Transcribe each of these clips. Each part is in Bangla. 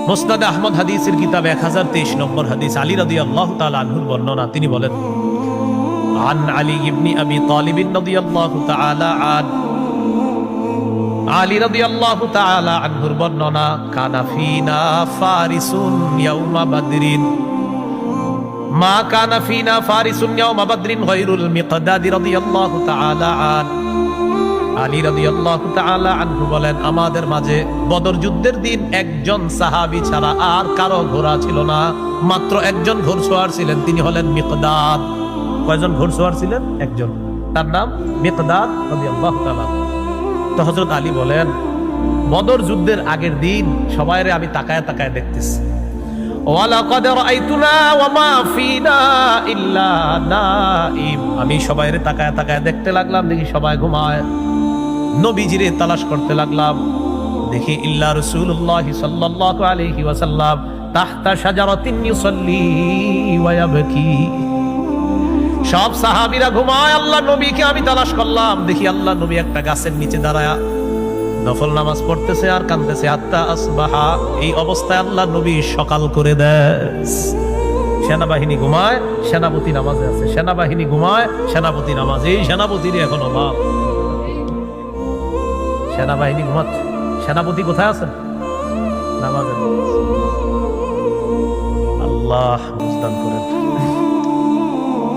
মুসনাদ আহমদ হাদিসের কিতাব 1023 নম্বর হাদিস, আলী রাদিয়াল্লাহু তাআলা আনহুর বর্ণনা। তিনি বলেন, আন আলী ইবনে আবি তালিব রাদিয়াল্লাহু তাআলা আলী রাদিয়াল্লাহু তাআলা আনহুর বর্ণনা, কানা ফিনা ফারিসুন ইয়াউমা বাদরিন মা কানা ফিনা ফারিসুন ইয়াউমা বাদরিন গায়রুল মিকদাদ রাদিয়াল্লাহু তাআলা আন। আলী রাদিয়াল্লাহু তাআলা আনহু বলেন, আমাদের মাঝে বদর যুদ্ধের দিন একজন সাহাবী ছাড়া আর কারো ঘোড়া ছিল না, মাত্র একজন ঘোড়সওয়ার ছিলেন, তিনি হলেন মিকদাদ। কয়জন ঘোড়সওয়ার ছিলেন? একজন, তার নাম মিকদাদ রাদিয়াল্লাহু তাআলা। তো হযরত আলী বলেন, বদর যুদ্ধের আগের দিন সবাইরে আমি তাকায় তাকায় দেখতেছি, ওয়ালাকাদ রাআইতুনা ওয়া মা ফিনা ইল্লা নাইম, আমি সবাইরে তাকায় তাকায় দেখতে লাগলাম, দেখি সবাই ঘুমায়। নবীজিরে তালাশ করতে লাগলাম, দেখি ইল্লা রাসূলুল্লাহ সাল্লাল্লাহু আলাইহি ওয়াসাল্লাম তাহতা শাজারাতিন ইউসাল্লি ওয়া ইয়াবকি। সব সাহাবীরা ঘুমায়, আল্লাহ নবীকে আমি তালাশ করলাম, দেখি আল্লাহ নবী একটা গাছের নিচে দাঁড়ায়া নফল নামাজ পড়তেছে আর কাঁদতেছে। হাত্তা আসবাহা, এই অবস্থায় আল্লাহ নবী সকাল করে দেয়। সেনাবাহিনী ঘুমায়, সেনাপতি নামাজে আছে, সেনাবাহিনী ঘুমায়, সেনাপতি নামাজ। এই সেনাপতির এখন অভাব, সেনাবাহিনী ঘুমাচ্ছে, সেনাপতি কোথায় আছেন? নামাজে। আল্লাহ বুঝদান করেন।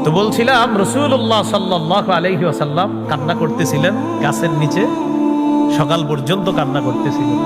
তো বলছিলাম, রাসূলুল্লাহ সাল্লাল্লাহু আলাইহি ওয়াসাল্লাম কান্না করতেছিলেন গাছের নিচে, সকাল পর্যন্ত কান্না করতেছিলেন।